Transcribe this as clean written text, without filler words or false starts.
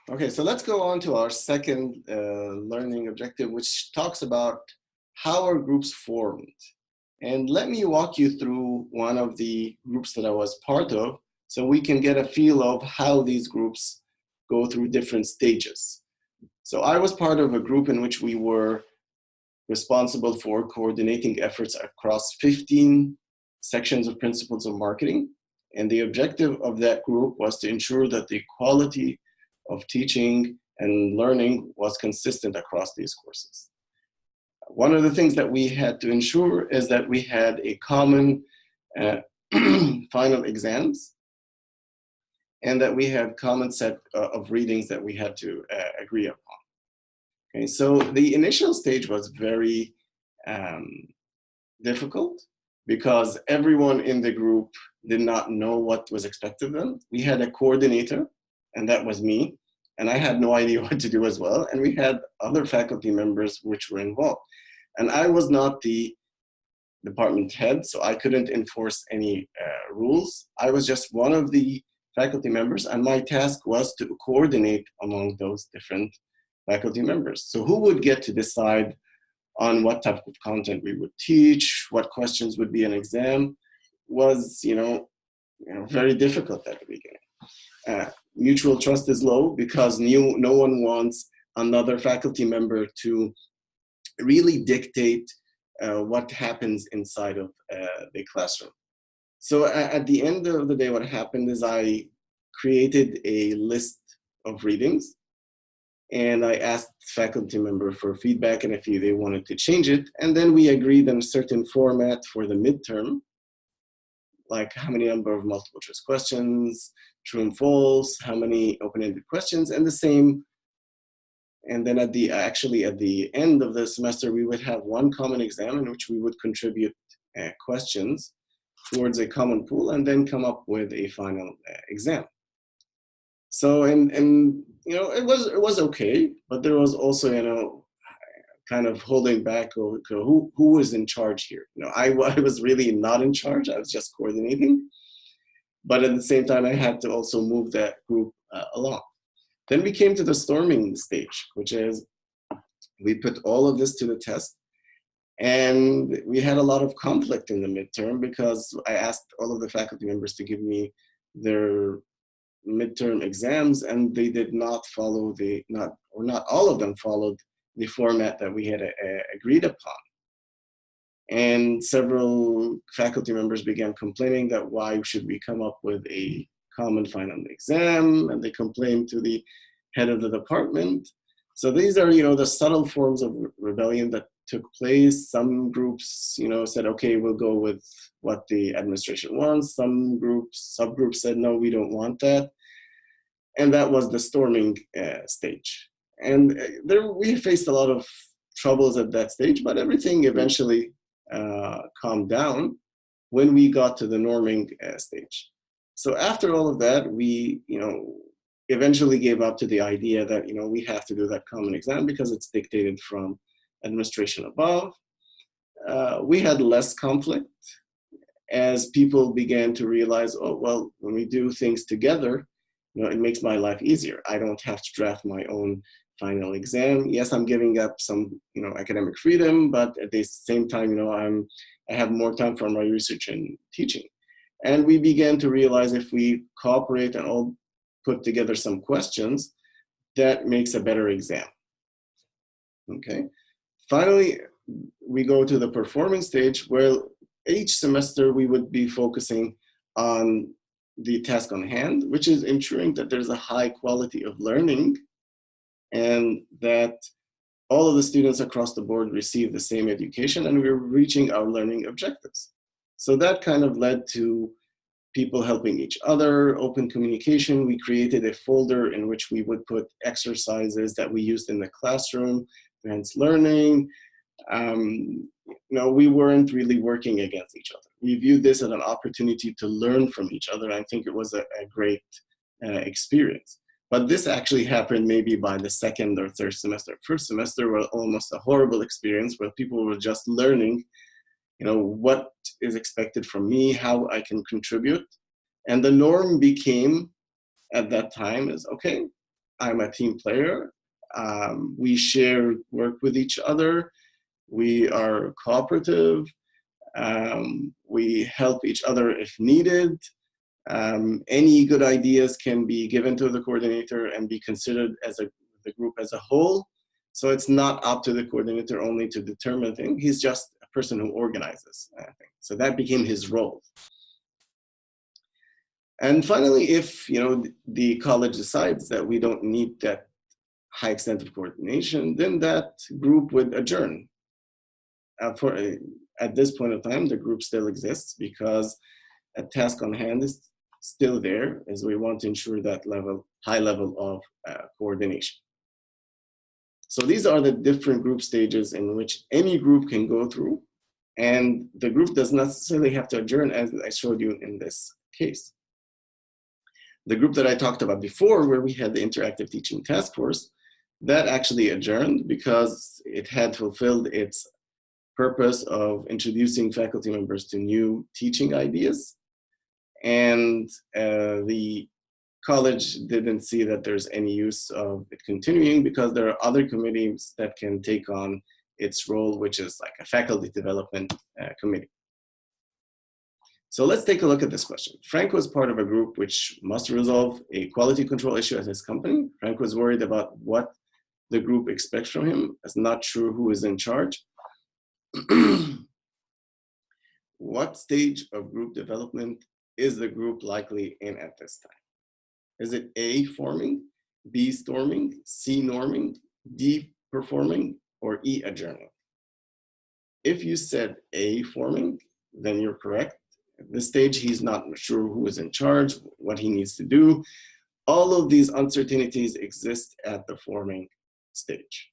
Okay, so let's go on to our second learning objective, which talks about how are groups formed. And let me walk you through one of the groups that I was part of so we can get a feel of how these groups go through different stages. So I was part of a group in which we were responsible for coordinating efforts across 15 sections of principles of marketing. And the objective of that group was to ensure that the quality of teaching and learning was consistent across these courses. One of the things that we had to ensure is that we had a common uh, final exams and that we had common set of readings that we had to agree upon. Okay, so the initial stage was very um, difficult because everyone in the group did not know what was expected of them. We had a coordinator, and that was me, and I had no idea what to do as well. And we had other faculty members which were involved. And I was not the department head, so I couldn't enforce any rules. I was just one of the faculty members, and my task was to coordinate among those different faculty members. So who would get to decide on what type of content we would teach, what questions would be an exam, was very difficult at the beginning. Mutual trust is low because no one wants another faculty member to really dictate what happens inside of the classroom. So at the end of the day, what happened is I created a list of readings and I asked faculty member for feedback and if they wanted to change it. And then we agreed on a certain format for the midterm, like how many number of multiple choice questions, true and false, how many open-ended questions, and the same. And then at the end of the semester, we would have one common exam in which we would contribute questions towards a common pool and then come up with a final exam. So and it was okay, but there was also kind of holding back who was in charge here. I was really not in charge. I was just coordinating, but at the same time I had to also move that group along. Then we came to the storming stage, which is we put all of this to the test. And we had a lot of conflict in the midterm because I asked all of the faculty members to give me their midterm exams, and they did not follow not all of them followed the format that we had agreed upon. And several faculty members began complaining that why should we come up with a common final exam, and they complained to the head of the department. So these are, the subtle forms of rebellion that took place. Some groups, said, okay, we'll go with what the administration wants. Some subgroups said, no, we don't want that. And that was the storming stage. And we faced a lot of troubles at that stage, but everything eventually calmed down when we got to the norming stage. So after all of that, we, eventually gave up to the idea that, we have to do that common exam because it's dictated from administration above. We had less conflict as people began to realize, oh, well, when we do things together, it makes my life easier. I don't have to draft my own final exam. Yes, I'm giving up some, academic freedom, but at the same time, I have more time for my research and teaching. And we began to realize if we cooperate and all put together some questions, that makes a better exam. Okay. Finally, we go to the performing stage where each semester we would be focusing on the task on hand, which is ensuring that there's a high quality of learning and that all of the students across the board receive the same education and we're reaching our learning objectives. So that kind of led to people helping each other, open communication. We created a folder in which we would put exercises that we used in the classroom, advanced learning. We weren't really working against each other. We viewed this as an opportunity to learn from each other. I think it was a great experience. But this actually happened maybe by the second or third semester. First semester was almost a horrible experience where people were just learning, what is expected from me, how I can contribute. And the norm became at that time is, okay, I'm a team player. We share work with each other. We are cooperative. We help each other if needed. Any good ideas can be given to the coordinator and be considered as the group as a whole. So it's not up to the coordinator only to determine things. He's just a person who organizes, I think. So that became his role. And finally, if the college decides that we don't need that high extent of coordination, then that group would adjourn. At this point of time, the group still exists because a task on hand is still there, as we want to ensure that high level of coordination. So these are the different group stages in which any group can go through, and the group does not necessarily have to adjourn, as I showed you in this case. The group that I talked about before, where we had the interactive teaching task force, that actually adjourned because it had fulfilled its purpose of introducing faculty members to new teaching ideas. And the college didn't see that there's any use of it continuing because there are other committees that can take on its role, which is like a faculty development committee. So let's take a look at this question. Frank was part of a group which must resolve a quality control issue at his company. Frank was worried about what the group expects from him, as not sure who is in charge. What stage of group development is the group likely in at this time? Is it A, forming, B, storming, C, norming, D, performing, or E, adjourning? If you said A, forming, then you're correct. At this stage, he's not sure who is in charge, what he needs to do. All of these uncertainties exist at the forming stage.